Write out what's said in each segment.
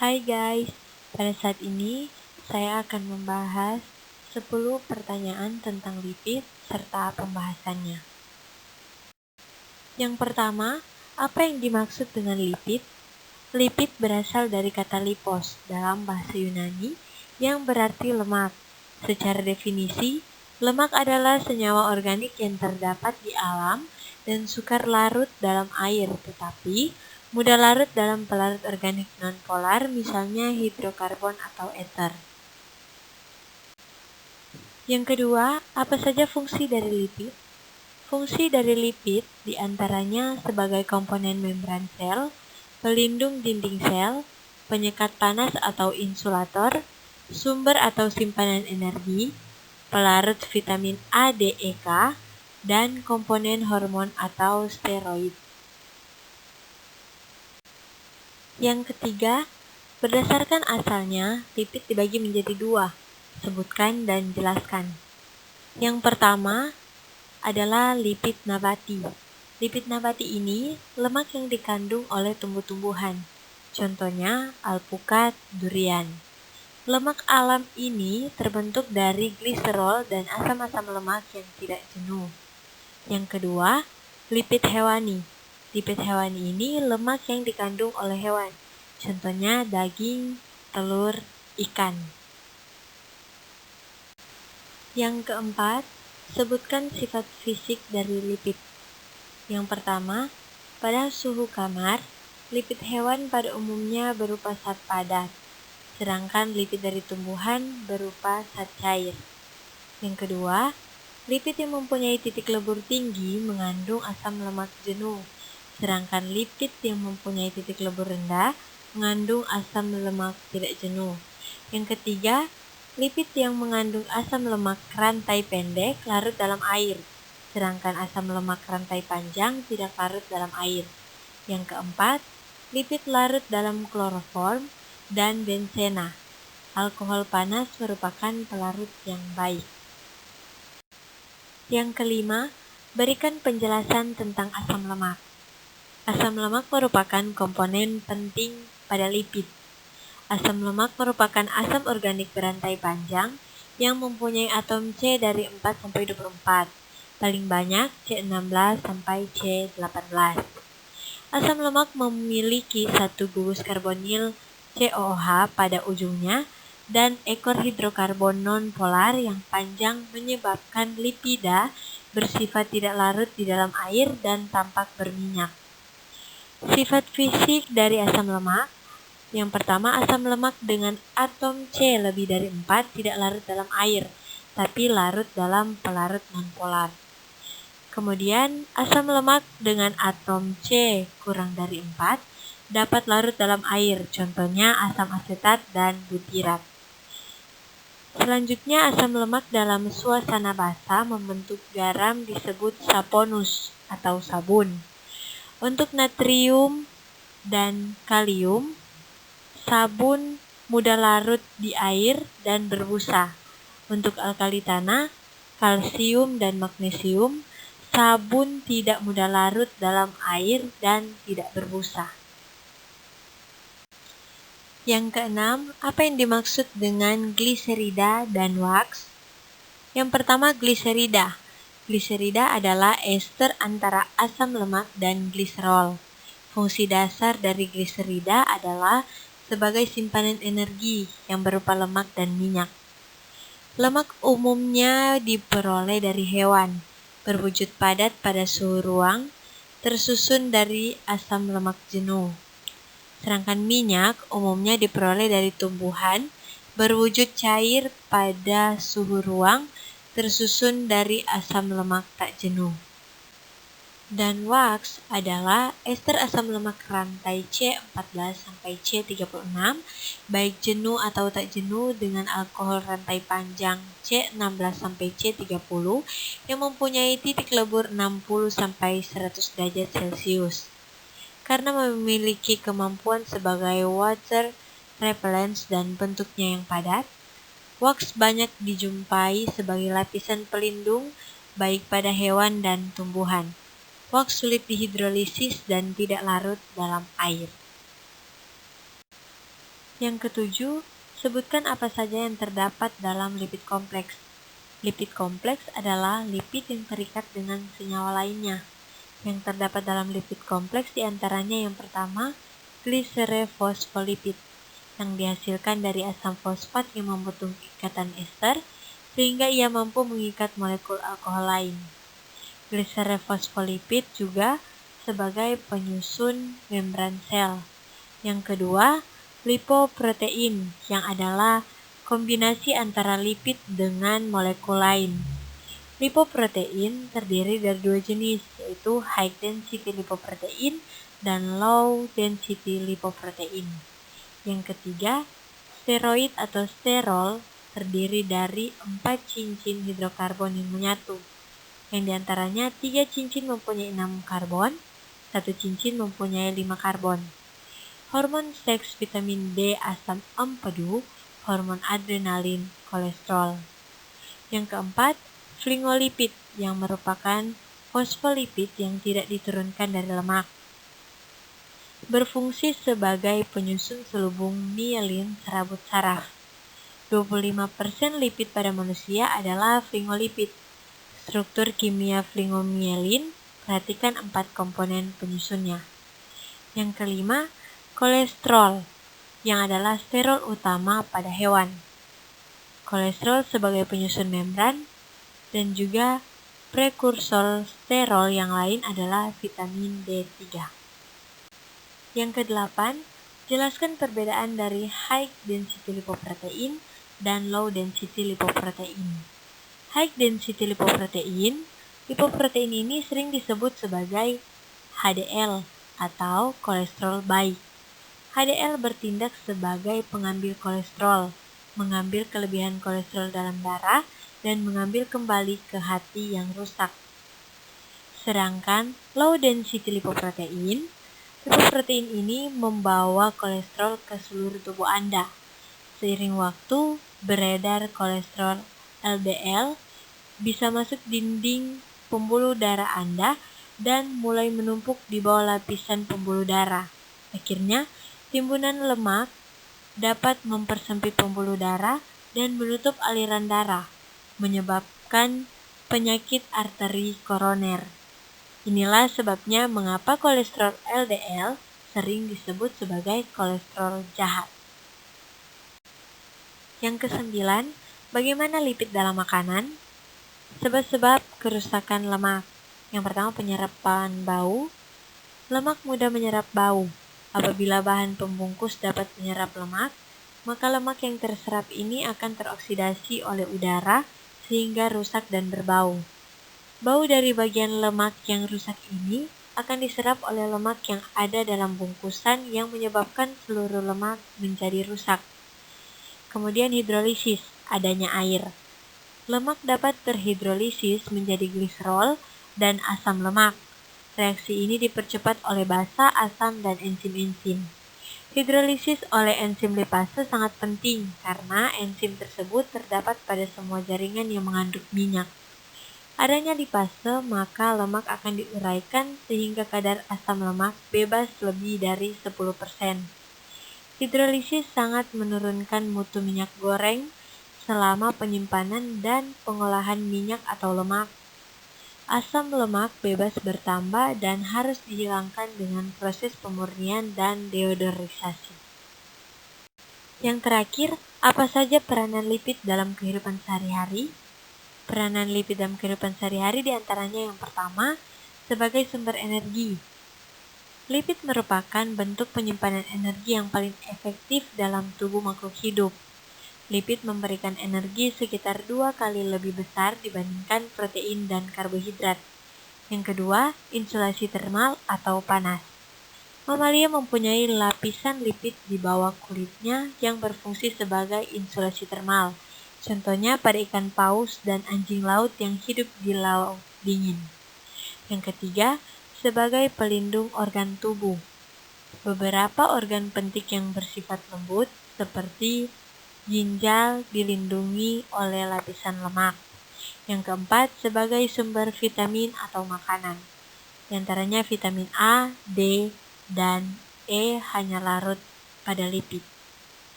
Hai guys, pada saat ini saya akan membahas 10 pertanyaan tentang lipid serta pembahasannya. Yang pertama, apa yang dimaksud dengan lipid? Lipid berasal dari kata lipos dalam bahasa Yunani yang berarti lemak. Secara definisi, lemak adalah senyawa organik yang terdapat di alam dan sukar larut dalam air, tetapi mudah larut dalam pelarut organik nonpolar, misalnya hidrokarbon atau ether. Yang kedua, apa saja fungsi dari lipid? Fungsi dari lipid diantaranya sebagai komponen membran sel, pelindung dinding sel, penyekat panas atau insulator, sumber atau simpanan energi, pelarut vitamin A, D, E, K, dan komponen hormon atau steroid. Yang ketiga, berdasarkan asalnya, lipid dibagi menjadi dua. Sebutkan dan jelaskan. Yang pertama adalah lipid nabati. Lipid nabati ini lemak yang dikandung oleh tumbuh-tumbuhan. Contohnya alpukat, durian. Lemak alam ini terbentuk dari gliserol dan asam-asam lemak yang tidak jenuh. Yang kedua, lipid hewani. Lipid hewani ini lemak yang dikandung oleh hewan. Contohnya daging, telur, ikan. Yang keempat, sebutkan sifat fisik dari lipid. Yang pertama, pada suhu kamar, lipid hewan pada umumnya berupa zat padat, sedangkan lipid dari tumbuhan berupa zat cair. Yang kedua, lipid yang mempunyai titik lebur tinggi mengandung asam lemak jenuh, sedangkan lipid yang mempunyai titik lebur rendah mengandung asam lemak tidak jenuh. Yang ketiga, lipid yang mengandung asam lemak rantai pendek larut dalam air, sedangkan asam lemak rantai panjang tidak larut dalam air. Yang keempat, lipid larut dalam kloroform dan benzena. Alkohol panas merupakan pelarut yang baik. Yang kelima, berikan penjelasan tentang asam lemak. Asam lemak merupakan komponen penting pada lipid. Asam lemak merupakan asam organik berantai panjang yang mempunyai atom C dari 4-24, paling banyak C16 sampai C18. Asam lemak memiliki satu gugus karbonil COOH pada ujungnya dan ekor hidrokarbon non-polar yang panjang menyebabkan lipida bersifat tidak larut di dalam air dan tampak berminyak. Sifat fisik dari asam lemak. Yang pertama, asam lemak dengan atom C lebih dari 4 tidak larut dalam air, tapi larut dalam pelarut nonpolar. Kemudian, asam lemak dengan atom C kurang dari 4 dapat larut dalam air, contohnya asam asetat dan butirat. Selanjutnya, asam lemak dalam suasana basah membentuk garam disebut saponus atau sabun. Untuk natrium dan kalium, sabun mudah larut di air dan berbusa. Untuk alkali tanah, kalsium dan magnesium, sabun tidak mudah larut dalam air dan tidak berbusa. Yang keenam, apa yang dimaksud dengan gliserida dan wax? Yang pertama, gliserida. Gliserida adalah ester antara asam lemak dan gliserol. Fungsi dasar dari gliserida adalah sebagai simpanan energi yang berupa lemak dan minyak. Lemak umumnya diperoleh dari hewan, berwujud padat pada suhu ruang, tersusun dari asam lemak jenuh. Sedangkan minyak umumnya diperoleh dari tumbuhan, berwujud cair pada suhu ruang, tersusun dari asam lemak tak jenuh. Dan wax adalah ester asam lemak rantai C14 sampai C36, baik jenuh atau tak jenuh dengan alkohol rantai panjang C16 sampai C30 yang mempunyai titik lebur 60 sampai 100 derajat Celcius. Karena memiliki kemampuan sebagai water repellent dan bentuknya yang padat, wax banyak dijumpai sebagai lapisan pelindung baik pada hewan dan tumbuhan. Wax sulit dihidrolisis dan tidak larut dalam air. Yang ketujuh, sebutkan apa saja yang terdapat dalam lipid kompleks. Lipid kompleks adalah lipid yang terikat dengan senyawa lainnya. Yang terdapat dalam lipid kompleks diantaranya yang pertama, gliserofosfolipid, yang dihasilkan dari asam fosfat yang membentuk ikatan ester, sehingga ia mampu mengikat molekul alkohol lain. Gliserofosfolipid juga sebagai penyusun membran sel. Yang kedua, lipoprotein, yang adalah kombinasi antara lipid dengan molekul lain. Lipoprotein terdiri dari dua jenis, yaitu high density lipoprotein dan low density lipoprotein. Yang ketiga, steroid atau sterol terdiri dari 4 cincin hidrokarbon yang menyatu, yang diantaranya 3 cincin mempunyai 6 karbon, 1 cincin mempunyai 5 karbon. Hormon seks, vitamin D, asam empedu, hormon adrenalin, kolesterol. Yang keempat, sphingolipid, yang merupakan fosfolipid yang tidak diturunkan dari lemak. Berfungsi sebagai penyusun selubung mielin serabut saraf. 25% lipid pada manusia adalah sphingolipid. Struktur kimia sphingomyelin, perhatikan 4 komponen penyusunnya. Yang kelima, kolesterol, yang adalah sterol utama pada hewan. Kolesterol sebagai penyusun membran, dan juga prekursor sterol yang lain adalah vitamin D3. Yang kedelapan, jelaskan perbedaan dari high density lipoprotein dan low density lipoprotein. High density lipoprotein ini sering disebut sebagai HDL atau kolesterol baik. HDL bertindak sebagai pengambil kolesterol, mengambil kelebihan kolesterol dalam darah, dan mengambil kembali ke hati yang rusak. Sedangkan low density lipoprotein ini membawa kolesterol ke seluruh tubuh Anda. Seiring waktu, beredar kolesterol LDL bisa masuk dinding pembuluh darah Anda dan mulai menumpuk di bawah lapisan pembuluh darah. Akhirnya, timbunan lemak dapat mempersempit pembuluh darah dan menutup aliran darah, menyebabkan penyakit arteri koroner. Inilah sebabnya mengapa kolesterol LDL sering disebut sebagai kolesterol jahat. Yang kesembilan, bagaimana lipid dalam makanan? Sebab-sebab kerusakan lemak. Yang pertama, penyerapan bau. Lemak mudah menyerap bau. Apabila bahan pembungkus dapat menyerap lemak, maka lemak yang terserap ini akan teroksidasi oleh udara sehingga rusak dan berbau. Bau dari bagian lemak yang rusak ini akan diserap oleh lemak yang ada dalam bungkusan yang menyebabkan seluruh lemak menjadi rusak. Kemudian hidrolisis, adanya air. Lemak dapat terhidrolisis menjadi gliserol dan asam lemak. Reaksi ini dipercepat oleh basa, asam, dan enzim-enzim. Hidrolisis oleh enzim lipase sangat penting karena enzim tersebut terdapat pada semua jaringan yang mengandung minyak. Adanya lipase, maka lemak akan diuraikan sehingga kadar asam lemak bebas lebih dari 10%. Hidrolisis sangat menurunkan mutu minyak goreng selama penyimpanan dan pengolahan minyak atau lemak. Asam lemak bebas bertambah dan harus dihilangkan dengan proses pemurnian dan deodorisasi. Yang terakhir, apa saja peranan lipid dalam kehidupan sehari-hari? Peranan lipid dalam kehidupan sehari-hari diantaranya yang pertama, sebagai sumber energi. Lipid merupakan bentuk penyimpanan energi yang paling efektif dalam tubuh makhluk hidup. Lipid memberikan energi sekitar 2 kali lebih besar dibandingkan protein dan karbohidrat. Yang kedua, insulasi termal atau panas. Mamalia mempunyai lapisan lipid di bawah kulitnya yang berfungsi sebagai insulasi termal. Contohnya pada ikan paus dan anjing laut yang hidup di laut dingin. Yang ketiga, sebagai pelindung organ tubuh. Beberapa organ penting yang bersifat lembut seperti ginjal dilindungi oleh lapisan lemak. Yang keempat, sebagai sumber vitamin atau makanan. Di antaranya vitamin A, D, dan E hanya larut pada lipid.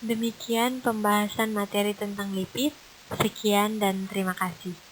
Demikian pembahasan materi tentang lipid. Sekian dan terima kasih.